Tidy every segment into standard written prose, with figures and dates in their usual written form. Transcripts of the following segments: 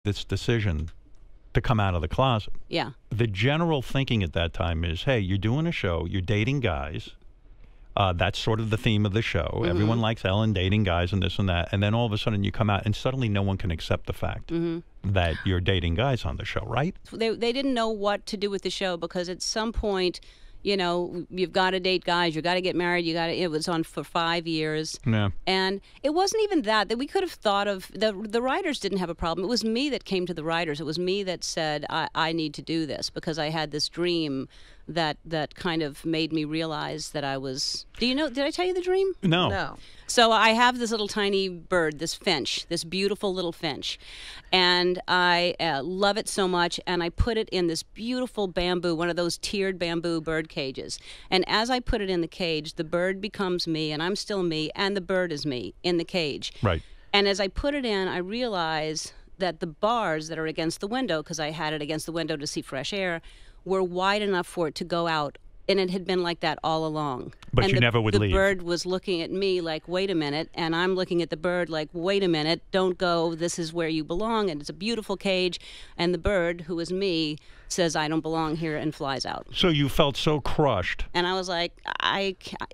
this decision to come out of the closet. Yeah. The general thinking at that time is, hey, you're doing a show, you're dating guys. That's sort of the theme of the show. Everyone likes Ellen dating guys and this and that. And then all of a sudden you come out and suddenly no one can accept the fact that you're dating guys on the show, right? They didn't know what to do with the show because at some point, you know, you've got to date guys, you've got to get married, it was on for 5 years. Yeah. And it wasn't even that we could have thought of, the writers didn't have a problem. It was me that came to the writers. It was me that said, I need to do this because I had this dream that kind of made me realize that I was, did I tell you the dream? No. So I have this little tiny bird, this finch, this beautiful little finch, and I love it so much, and I put it in this beautiful bamboo, one of those tiered bamboo bird cages. And as I put it in the cage, the bird becomes me, and I'm still me, and the bird is me in the cage. Right. And as I put it in, I realize that the bars that are against the window, because I had it against the window to see fresh air, were wide enough for it to go out. And it had been like that all along. But and you never would leave. The bird was looking at me like, wait a minute. And I'm looking at the bird like, wait a minute, don't go. This is where you belong. And it's a beautiful cage. And the bird, who is me, says, I don't belong here, and flies out. So you felt so crushed. And I was like,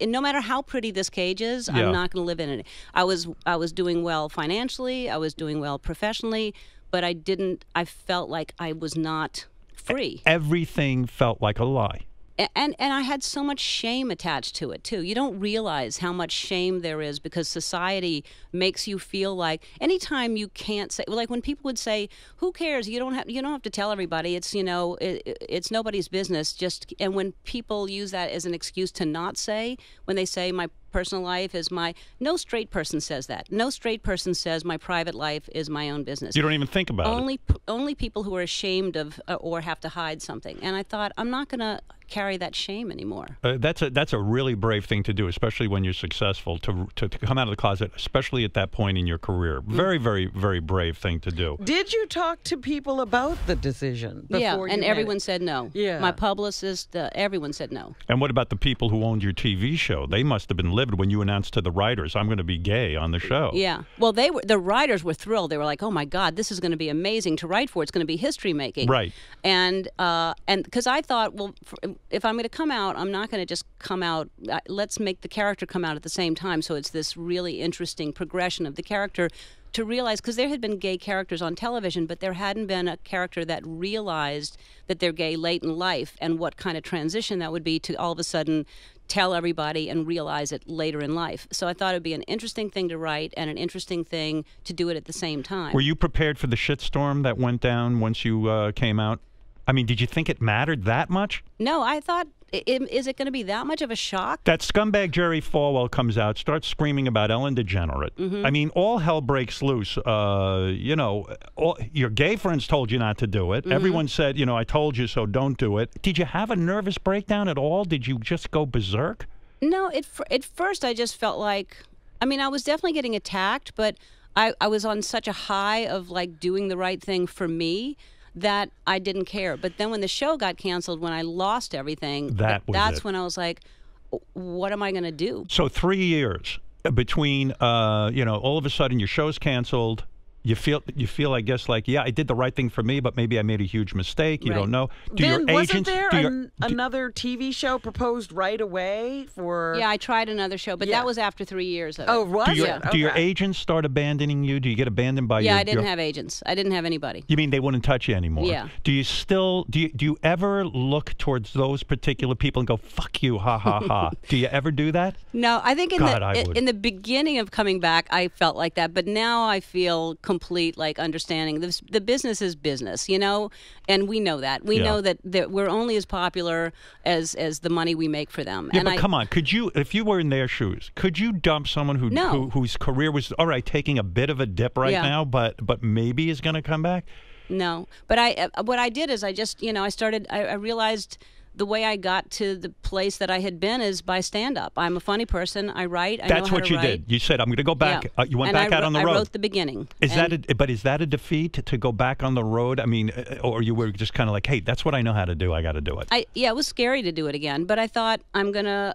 no matter how pretty this cage is, I'm not going to live in it. I was doing well financially. I was doing well professionally. But I felt like I was not free. Everything felt like a lie. And I had so much shame attached to it too. You don't realize how much shame there is because society makes you feel like anytime you can't say, like when people would say, "Who cares? You don't have to tell everybody. It's it's nobody's business." And when people use that as an excuse to not say, when they say my personal life is no straight person says that. No straight person says my private life is my own business. You don't even think about it. Only people who are ashamed of or have to hide something. And I thought, I'm not going to carry that shame anymore. That's a really brave thing to do, especially when you're successful, to come out of the closet, especially at that point in your career. Very, very, very brave thing to do. Did you talk to people about the decision before and everyone said no. Yeah. My publicist, everyone said no. And what about the people who owned your TV show? They must have been livid when you announced to the writers, I'm going to be gay on the show. Yeah. Well, the writers were thrilled. They were like, oh my God, this is going to be amazing to write for. It's going to be history making. Right. And because I thought, well, if I'm going to come out, I'm not going to just come out. Let's make the character come out at the same time. So it's this really interesting progression of the character to realize, because there had been gay characters on television, but there hadn't been a character that realized that they're gay late in life and what kind of transition that would be to all of a sudden tell everybody and realize it later in life. So I thought it would be an interesting thing to write and an interesting thing to do it at the same time. Were you prepared for the shitstorm that went down once you came out? I mean, did you think it mattered that much? No, I thought, is it going to be that much of a shock? That scumbag Jerry Falwell comes out, starts screaming about Ellen DeGeneres. I mean, all hell breaks loose. Your gay friends told you not to do it. Everyone said, I told you, so don't do it. Did you have a nervous breakdown at all? Did you just go berserk? No, at first I just felt like, I was definitely getting attacked, but I was on such a high of like doing the right thing for me that I didn't care. But then when the show got canceled, when I lost everything, that's when I was like, what am I going to do? So 3 years between, all of a sudden your show's canceled. You feel, I guess, like, yeah, I did the right thing for me, but maybe I made a huge mistake. You don't know. Wasn't there another TV show proposed right away for? Yeah, I tried another show, but that was after 3 years of it. Oh, was it? Do your agents start abandoning you? Do you get abandoned by your? Yeah, I didn't have agents. I didn't have anybody. You mean they wouldn't touch you anymore? Yeah. Do you ever look towards those particular people and go, "Fuck you, ha ha ha"? Do you ever do that? No, I think in the beginning of coming back, I felt like that, but now I feel complete understanding. The business is business, and we know that. We know that we're only as popular as the money we make for them. Yeah, but come on, could you, if you were in their shoes, could you dump someone whose career was all right, taking a bit of a dip now, but maybe is going to come back? No, but what I did is I just I realized the way I got to the place that I had been is by stand-up. I'm a funny person. I write. I That's know how what to you write. did. You said, I'm going to go back. Yeah. You went And back out on the road. I wrote the beginning. Is that a defeat to go back on the road? I mean, or you were just kind of like, hey, that's what I know how to do. I got to do it. It was scary to do it again, but I thought I'm gonna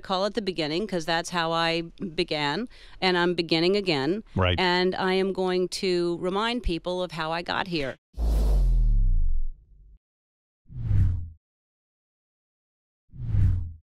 call it the beginning because that's how I began, and I'm beginning again. Right. And I am going to remind people of how I got here.